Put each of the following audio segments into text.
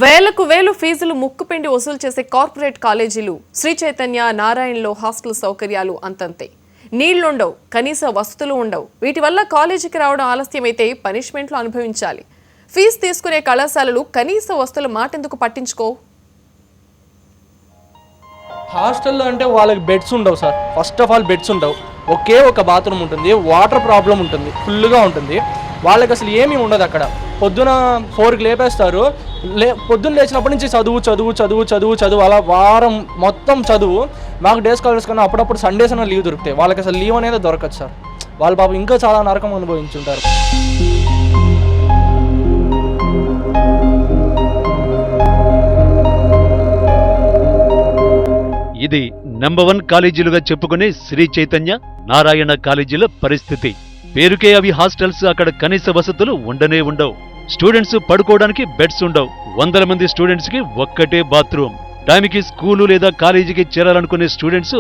వేలకు వేలు ఫీజులు ముక్కుపిండి వసూలు చేసే కార్పొరేట్ కాలేజీలు శ్రీ చైతన్య నారాయణలో హాస్టల్ సౌకర్యాలు అంతంతే. నీళ్లుండవు, కనీస వసతులు ఉండవు. వీటి వల్ల కాలేజీకి రావడం ఆలస్యమైతే పనిష్మెంట్లు అనుభవించాలి. ఫీజు తీసుకునే కళాశాలలు కనీస వసతుల మాటెందుకు పట్టించుకో? హాస్టల్లో అంటే వాళ్ళకి బెడ్స్ ఉండవు sir. First of all beds ఉండవు. ఒకే ఒక బాత్రూమ్ ఉంటుంది, వాటర్ ప్రాబ్లం ఉంటుంది, ఫుల్గా ఉంటుంది. వాళ్ళకి అసలు ఏమీ ఉండదు. అక్కడ పొద్దున 4కి లేపేస్తారు. పొద్దున్న లేచినప్పటి నుంచి చదువు చదువు చదువు చదువు చదువు అలా వారం మొత్తం చదువు. మాకు డేస్ కాలేజ్ కన్నా అప్పుడప్పుడు సండేస్ అన్న లీవ్ దొరుకుతాయి. వాళ్ళకి అసలు లీవ్ అనేది దొరకదు సార్. వాళ్ళ పాపం ఇంకా చాలా నరకం అనుభవించుంటారు. ఇది నంబర్ 1 కాలేజీలుగా చెప్పుకునే శ్రీ చైతన్య నారాయణ కాలేజీల పరిస్థితి. పేరుకే అవి హాస్టల్స్. అక్కడ కనీస వసతులు ఉండనే ఉండవు. స్టూడెంట్స్ పడుకోవడానికి బెడ్స్ ఉండవు. 100 మంది స్టూడెంట్స్ కి ఒక్కటే బాత్రూమ్. టైంకి స్కూలు లేదా కాలేజీకి చేరాలనుకునే స్టూడెంట్స్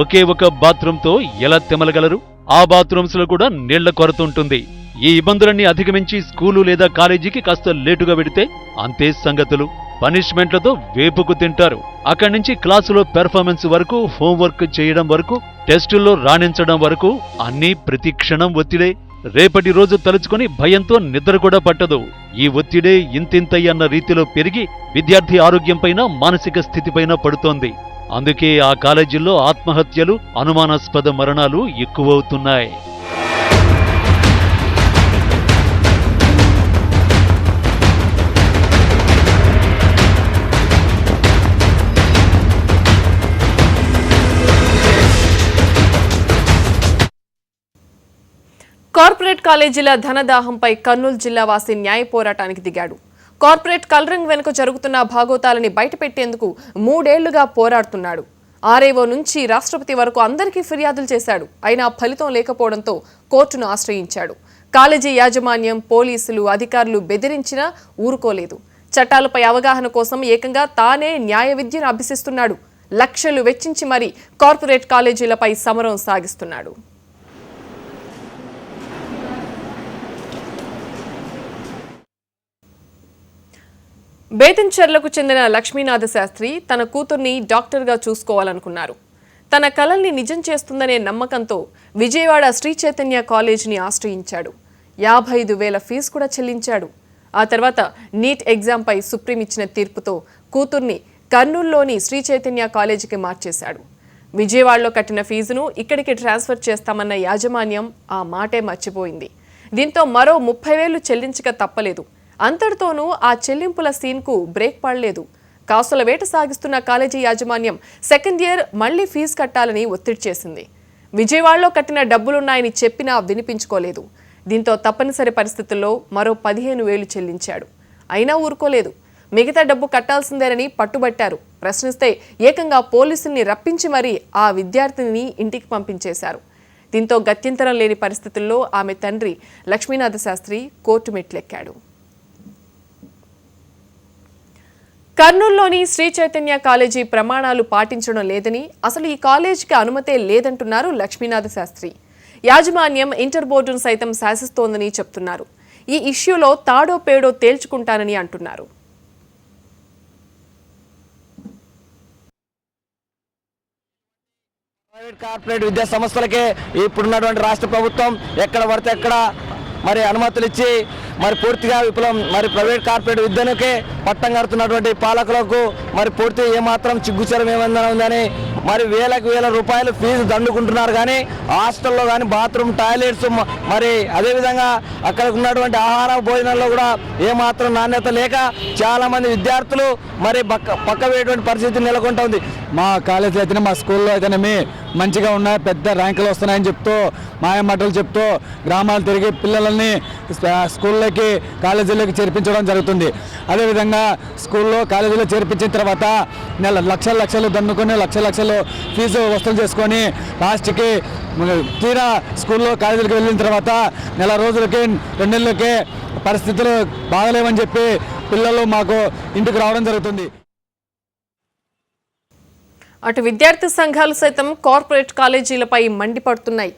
ఒకే ఒక బాత్రూమ్ తో ఎలా తెమలగలరు? ఆ బాత్రూమ్స్ లో కూడా నీళ్ల కొరత ఉంటుంది. ఈ ఇబ్బందులన్నీ అధిగమించి స్కూలు లేదా కాలేజీకి కాస్త లేటుగా వెడితే అంతే సంగతులు. పనిష్మెంట్లతో వేపుకు తింటారు. అక్కడి నుంచి క్లాసులో పెర్ఫార్మెన్స్ వరకు, హోంవర్క్ చేయడం వరకు, టెస్టుల్లో రాణించడం వరకు అన్నీ ప్రతి క్షణం ఒత్తిడే. రేపటి రోజు తలుచుకొని భయంతో నిద్ర కూడా పట్టదు. ఈ ఒత్తిడే ఇంతింతయ్యన్న రీతిలో పెరిగి విద్యార్థి ఆరోగ్యంపైన, మానసిక స్థితిపైన పడుతోంది. అందుకే ఆ కాలేజీల్లో ఆత్మహత్యలు, అనుమానాస్పద మరణాలు ఎక్కువవుతున్నాయి. కార్పొరేట్ కాలేజీల ధనదాహంపై కర్నూలు జిల్లా వాసి న్యాయ పోరాటానికి దిగాడు. కార్పొరేట్ కలరింగ్ వెనుక జరుగుతున్న భాగోతాలని బయటపెట్టేందుకు 3 ఏళ్లుగా పోరాడుతున్నాడు. ఆర్ఏఓ నుంచి రాష్ట్రపతి వరకు అందరికీ ఫిర్యాదులు చేశాడు. అయినా ఫలితం లేకపోవడంతో కోర్టును ఆశ్రయించాడు. కాలేజీ యాజమాన్యం, పోలీసులు, అధికారులు బెదిరించినా ఊరుకోలేదు. చట్టాలపై అవగాహన కోసం ఏకంగా తానే న్యాయ విద్యను అభ్యసిస్తున్నాడు. లక్షలు వెచ్చించి మరీ కార్పొరేట్ కాలేజీలపై సమరం సాగిస్తున్నాడు. బేతంచెర్లకు చెందిన లక్ష్మీనాథ శాస్త్రి తన కూతుర్ని డాక్టర్గా చూసుకోవాలనుకున్నారు. తన కలల్ని నిజం చేస్తుందనే నమ్మకంతో విజయవాడ శ్రీ చైతన్య కాలేజీని ఆశ్రయించాడు. 55,000 ఫీజు కూడా చెల్లించాడు. ఆ తర్వాత నీట్ ఎగ్జామ్పై సుప్రీం ఇచ్చిన తీర్పుతో కూతుర్ని కర్నూలులోని శ్రీ చైతన్య కాలేజీకి మార్చేశాడు. విజయవాడలో కట్టిన ఫీజును ఇక్కడికి ట్రాన్స్ఫర్ చేస్తామన్న యాజమాన్యం ఆ మాటే మర్చిపోయింది. దీంతో మరో 30,000 చెల్లించక తప్పలేదు. అంతటితోనూ ఆ చెల్లింపుల సీన్కు బ్రేక్ పడలేదు. కాసుల వేట సాగిస్తున్న కాలేజీ యాజమాన్యం సెకండ్ ఇయర్ మళ్లీ ఫీజు కట్టాలని ఒత్తిడి చేసింది. విజయవాడలో కట్టిన డబ్బులున్నాయని చెప్పినా వినిపించుకోలేదు. దీంతో తప్పనిసరి పరిస్థితుల్లో మరో 15,000 చెల్లించాడు. అయినా ఊరుకోలేదు. మిగతా డబ్బు కట్టాల్సిందేనని పట్టుబట్టారు. ప్రశ్నిస్తే ఏకంగా పోలీసుల్ని రప్పించి మరీ ఆ విద్యార్థిని ఇంటికి పంపించేశారు. దీంతో గత్యంతరం లేని పరిస్థితుల్లో ఆమె తండ్రి లక్ష్మీనాథ శాస్త్రి కోర్టు మెట్లెక్కాడు. కర్నూలులోని శ్రీ చైతన్య కాలేజీ ప్రమాణాలు పాటించడం లేదని, అసలు ఈ కాలేజీకి అనుమతే లేదంటున్నారు లక్ష్మీనాథ శాస్త్రి. యాజమాన్యం ఇంటర్ బోర్డును సైతం శాసిస్తోందని చెప్తున్నారు. ఈ ఇష్యూలో తాడో పేడో తేల్చుకుంటానని అంటున్నారు. కార్పొరేట్ విద్యా సంస్థలకే ఇప్పుడున్నటువంటి రాష్ట్ర ప్రభుత్వం ఎక్కడ పడితే ఎక్కడ మరి అనుమతులు ఇచ్చి మరి పూర్తిగా విప్లవం మరి ప్రైవేట్ కార్పొరేట్ విద్యకే పట్టం కడుతున్నటువంటి పాలకులకు మరి పూర్తి ఏమాత్రం చిగ్గుచరం ఏమైనా ఉందని మరి వేలకు వేల రూపాయలు ఫీజు దండుకుంటున్నారు. కానీ హాస్టల్లో కానీ బాత్రూమ్, టాయిలెట్స్, మరి అదేవిధంగా అక్కడ ఉన్నటువంటి ఆహార భోజనాల్లో కూడా ఏమాత్రం నాణ్యత లేక చాలామంది విద్యార్థులు మరి పక్క వేయటువంటి పరిస్థితి నెలకొంటుంది. మా కాలేజీలో అయితేనే, మా స్కూల్లో అయితేనేమి మంచిగా ఉన్నాయి, పెద్ద ర్యాంకులు వస్తున్నాయని చెప్తూ, మాయమాటలు చెప్తూ గ్రామాలు తిరిగి పిల్లలని స్కూల్లోకి, కాలేజీలోకి చేర్పించడం జరుగుతుంది. అదేవిధంగా స్కూల్లో, కాలేజీలో చేర్పించిన తర్వాత లక్షలు దన్నుకొని లక్షలు ఫీజు వసూలు చేసుకొని లాస్ట్కి తీరా స్కూల్లో, కాలేజీలకు వెళ్ళిన తర్వాత నెల రోజులకి, 2 నెలలకే పరిస్థితులు బాగలేవని చెప్పి పిల్లలు మాకు ఇంటికి రావడం జరుగుతుంది. అటు విద్యార్థి సంఘాలు సైతం కార్పొరేట్ కాలేజీలపై మండిపడుతున్నాయి.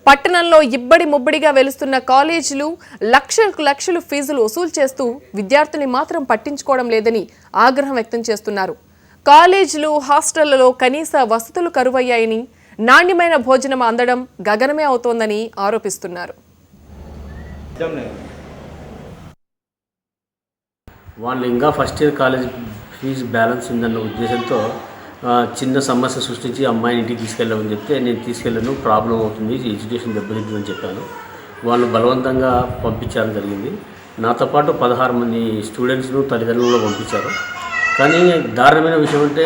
పట్టణంలో ఇబ్బడి ముబ్బడిగా వెలుస్తున్న కాలేజీలు లక్షలకు లక్షలు ఫీజులు వసూలు చేస్తూ విద్యార్థుల్ని మాత్రం పట్టించుకోవడం లేదని ఆగ్రహం వ్యక్తం చేస్తున్నారు. కాలేజీలు, హాస్టళ్లలో కనీస వసతులు కరువయ్యాయని, నాణ్యమైన భోజనం అందడం గగనమే అవుతోందని ఆరోపిస్తున్నారు. వాళ్ళు ఇంకా first year college fees balance ఉందన్న ఉద్దేశంతో చిన్న సమస్య సృష్టించి అమ్మాయిని ఇంటికి తీసుకెళ్ళమని చెప్తే నేను తీసుకెళ్ళను, ప్రాబ్లం అవుతుంది, ఎడ్యుకేషన్ దెబ్బతింటుందని చెప్పాను. వాళ్ళు బలవంతంగా పంపించడం జరిగింది. నాతో పాటు 16 మంది స్టూడెంట్స్ను తల్లిదండ్రులు పంపించారు. కానీ దారుణమైన విషయం అంటే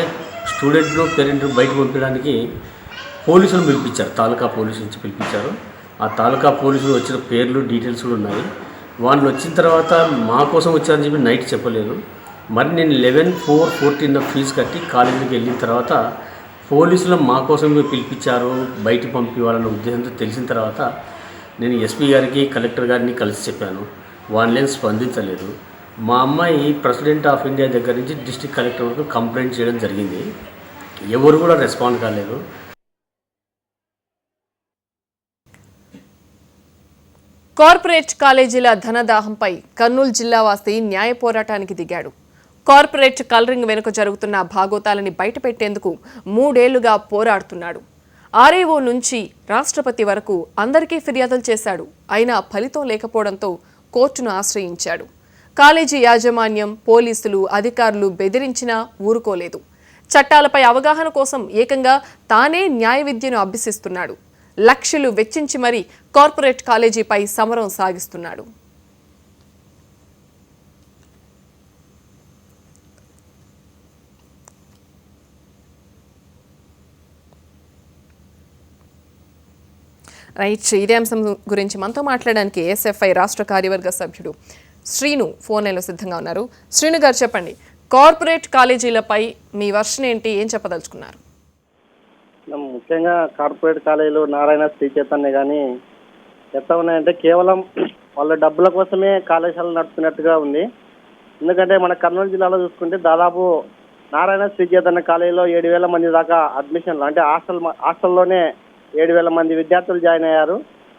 స్టూడెంట్ను పేరెంట్ను బయటకు పంపించడానికి పోలీసులు పిలిపించారు, తాలూకా పోలీసు నుంచి పిలిపించారు. ఆ తాలూకా పోలీసులు వచ్చిన పేర్లు డీటెయిల్స్ కూడా ఉన్నాయి. వాళ్ళు వచ్చిన తర్వాత మా కోసం వచ్చారని చెప్పి నైట్ చెప్పలేదు. మరి నేను 11/4/14 ఫీజు కట్టి కాలేజీకి వెళ్ళిన తర్వాత పోలీసులు మా కోసం పిలిపించారు, బయటికి పంపివ్వాలన్న ఉద్దేశంతో తెలిసిన తర్వాత నేను ఎస్పీ గారికి, కలెక్టర్ గారిని కలిసి చెప్పాను. వాళ్ళేం స్పందించలేదు. మా అమ్మాయి ప్రెసిడెంట్ ఆఫ్ ఇండియా దగ్గర నుంచి డిస్ట్రిక్ట్ కలెక్టర్ వరకు కంప్లైంట్ చేయడం జరిగింది. ఎవరు కూడా రెస్పాండ్ కాలేదు. కార్పొరేట్ కాలేజీల ధనదాహంపై కర్నూలు జిల్లా వాసి న్యాయ పోరాటానికి దిగాడు. కార్పొరేట్ కలరింగ్ వెనుక జరుగుతున్న భాగోతాలని బయటపెట్టేందుకు 3 ఏళ్లుగా పోరాడుతున్నాడు. ఆర్ఏఓ నుంచి రాష్ట్రపతి వరకు అందరికీ ఫిర్యాదులు చేశాడు. అయినా ఫలితం లేకపోవడంతో కోర్టును ఆశ్రయించాడు. కాలేజీ యాజమాన్యం, పోలీసులు, అధికారులు బెదిరించినా ఊరుకోలేదు. చట్టాలపై అవగాహన కోసం ఏకంగా తానే న్యాయ విద్యను అభ్యసిస్తున్నాడు. లక్షలు వెచ్చించి మరీ కార్పొరేట్ కాలేజీపై సమరం సాగిస్తున్నాడు. రైట్, ఇదే అంశం గురించి మనతో మాట్లాడడానికి ఎస్ఎఫ్ఐ రాష్ట్ర కార్యవర్గ సభ్యుడు శ్రీను ఫోన్ లైన్లో సిద్ధంగా ఉన్నారు. శ్రీను గారు చెప్పండి, కార్పొరేట్ కాలేజీలపై మీ వర్షన్ ఏంటి, ఏం చెప్పదలుచుకున్నారు? ముఖ్యంగా కార్పొరేట్ కాలేజీలు నారాయణ, శ్రీ చైతన్య కానీ ఎట్లా ఉన్నాయంటే కేవలం వాళ్ళ డబ్బుల కోసమే కళాశాలలు నడుపుతున్నట్టుగా ఉంది. ఎందుకంటే మన కర్నూలు జిల్లాలో చూసుకుంటే దాదాపు నారాయణ, శ్రీ చైతన్య కాలేజీలో 7,000 మంది దాకా అడ్మిషన్లు, అంటే హాస్టల్లోనే 7,000 మంది విద్యార్థులు జాయిన్ అయ్యారు.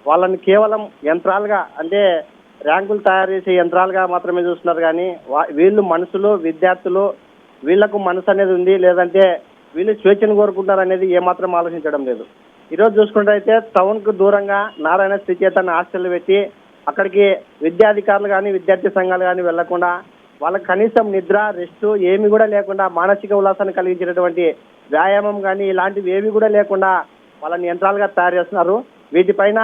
వాళ్ళని కేవలం యంత్రాలుగా, అంటే ర్యాంకులు తయారు చేసే యంత్రాలుగా మాత్రమే చూస్తున్నారు. కానీ వీళ్ళు మనుషులు, విద్యార్థులు, వీళ్లకు మనసు అనేది ఉంది, లేదంటే వీళ్ళు స్వేచ్ఛను కోరుకుంటారు అనేది ఏమాత్రం ఆలోచించడం లేదు. ఈరోజు చూసుకుంటే అయితే టౌన్కు దూరంగా నారాయణ, శ్రీ చైతన్య హాస్టల్ పెట్టి అక్కడికి విద్యాధికారులు కానీ, విద్యార్థి సంఘాలు కానీ వెళ్లకుండా, వాళ్ళకి కనీసం నిద్ర, రెస్ట్ ఏమి కూడా లేకుండా, మానసిక ఉల్లాసాన్ని కలిగించేటటువంటి వ్యాయామం కానీ ఇలాంటివి ఏవి కూడా లేకుండా వాళ్ళని యంత్రాలుగా తయారు చేస్తున్నారు. వీటిపైన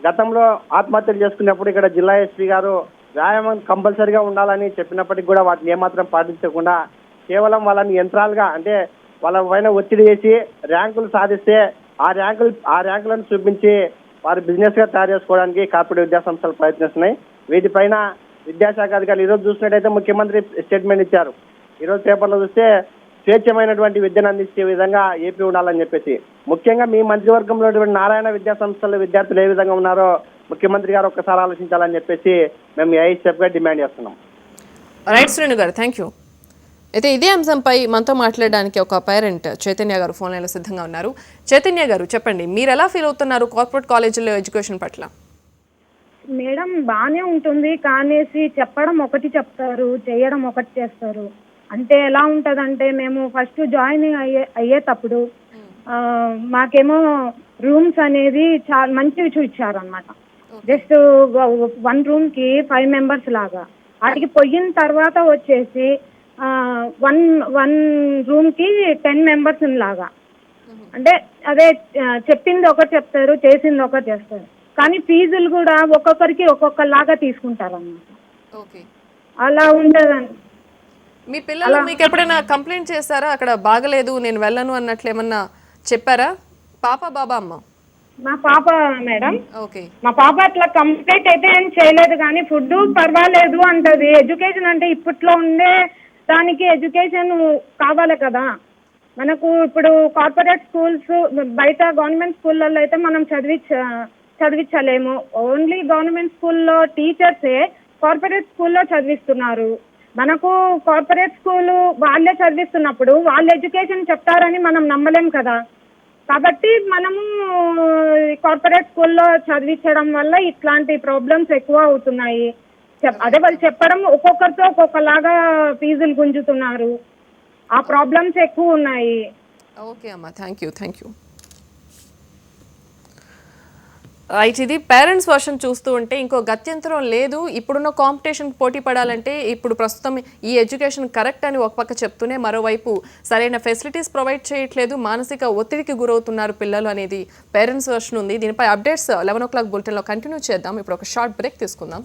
గతంలో ఆత్మహత్యలు చేసుకున్నప్పుడు ఇక్కడ జిల్లా ఎస్పీ గారు వ్యాయామం కంపల్సరీగా ఉండాలని చెప్పినప్పటికీ కూడా వాటిని ఏమాత్రం పాటించకుండా కేవలం వాళ్ళని యంత్రాలుగా, అంటే వాళ్ళ పైన ఒత్తిడి చేసి ర్యాంకులు సాధిస్తే ఆ ర్యాంకులను చూపించి వారు బిజినెస్ గా తయారు చేసుకోవడానికి కార్పొరేట్ విద్యా సంస్థలు ప్రయత్నిస్తున్నాయి. వీటిపైన విద్యాశాఖ అధికారులు ఈరోజు చూసినట్టయితే ముఖ్యమంత్రి స్టేట్మెంట్ ఇచ్చారు. ఈరోజు పేపర్లో చూస్తే స్వేచ్ఛమైనటువంటి విద్యను అందించే విధంగా ఏపీ ఉండాలని చెప్పేసి, ముఖ్యంగా మీ మంత్రివర్గంలో నారాయణ విద్యా సంస్థల విద్యార్థులు ఏ విధంగా ఉన్నారో ముఖ్యమంత్రి గారు ఒక్కసారి ఆలోచించాలని చెప్పేసి మేము ఐఎస్ఎఫ్ గా డిమాండ్ చేస్తున్నాం. రైట్ శ్రేణు గారు, థ్యాంక్ యూ. అయితే ఇదే అంశంపై మనతో మాట్లాడడానికి ఒక పేరెంట్ చైతన్య గారు ఫోన్ లైన్లో సిద్ధంగా ఉన్నారు. చైతన్య గారు చెప్పండి, మీరు ఎలా ఫీల్ అవుతున్నారు కార్పొరేట్ కాలేజీలో ఎడ్యుకేషన్ పట్ల? మేడం బాగానే ఉంటుంది, కానీ చెప్పడం ఒకటి చెప్తారు, చేయడం ఒకటి చేస్తారు. అంటే ఎలా ఉంటుందంటే మేము ఫస్ట్ జాయిన్ అయ్యేటప్పుడు మాకేమో రూమ్స్ అనేది చాలా మంచివి చూపించారు అనమాట. జస్ట్ 1 రూమ్కి 5 మెంబర్స్ లాగా. వాటికి పోయిన తర్వాత వచ్చేసి 1 రూమ్కి 10 మెంబర్స్ లాగా. అంటే అదే చెప్పింది ఒకటి చెప్తారు, చేసింది ఒకటి చేస్తారు. కానీ ఫీజులు కూడా ఒక్కొక్కరికి ఒక్కొక్కలాగా తీసుకుంటారు అన్నమాట. అలా ఉండదండి. మీ పిల్లలు మీకు ఎప్పుడైనా కంప్లైంట్ చేశారా, అక్కడ బాగలేదు నేను వెళ్ళను అన్నట్లు ఏమన్నా చెప్పారా? పాప, బాబా, అమ్మ? మా పాప మేడం. ఓకే. మా పాప అట్లా కంప్లైంట్ అయితే ఏం చేయలేదు, కానీ ఫుడ్ పర్వాలేదు అంటది. ఎడ్యుకేషన్ అంటే ఇప్పట్లో ఉండే దానికి ఎడ్యుకేషన్ కావాలి కదా మనకు. ఇప్పుడు కార్పొరేట్ స్కూల్స్, బయట గవర్నమెంట్ స్కూళ్ళల్లో అయితే మనం చదివించలేము. ఓన్లీ గవర్నమెంట్ స్కూల్లో టీచర్సే కార్పొరేట్ స్కూల్లో చదివిస్తున్నారు. మనకు కార్పొరేట్ స్కూల్ వాళ్ళే చదివిస్తున్నప్పుడు వాళ్ళ ఎడ్యుకేషన్ చెప్తారని మనం నమ్మలేం కదా. కాబట్టి మనము కార్పొరేట్ స్కూల్లో చదివించడం వల్ల ఇట్లాంటి ప్రాబ్లమ్స్ ఎక్కువ అవుతున్నాయి. అదే వాళ్ళు చెప్పడం ఒక్కొక్కరితో ఒక్కొక్కలాగా ఫీజులు గుంజుతున్నారు. ఆ ప్రాబ్లమ్స్ ఎక్కువ ఉన్నాయి. ఓకే అమ్మా, థ్యాంక్ యూ. రైట్, ఇది పేరెంట్స్ వర్షన్ చూస్తూ ఉంటే ఇంకో గత్యంతరం లేదు. ఇప్పుడున్న కాంపిటీషన్ పోటీ పడాలంటే ఇప్పుడు ప్రస్తుతం ఈ ఎడ్యుకేషన్ కరెక్ట్ అని ఒక పక్క చెప్తూనే మరోవైపు సరైన ఫెసిలిటీస్ ప్రొవైడ్ చేయట్లేదు, మానసిక ఒత్తిడికి గురవుతున్నారు పిల్లలు అనేది పేరెంట్స్ వర్షన్ ఉంది. దీనిపై అప్డేట్స్ 11 o'clock బులెటిన్లో కంటిన్యూ చేద్దాం. ఇప్పుడు ఒక షార్ట్ బ్రేక్ తీసుకుందాం.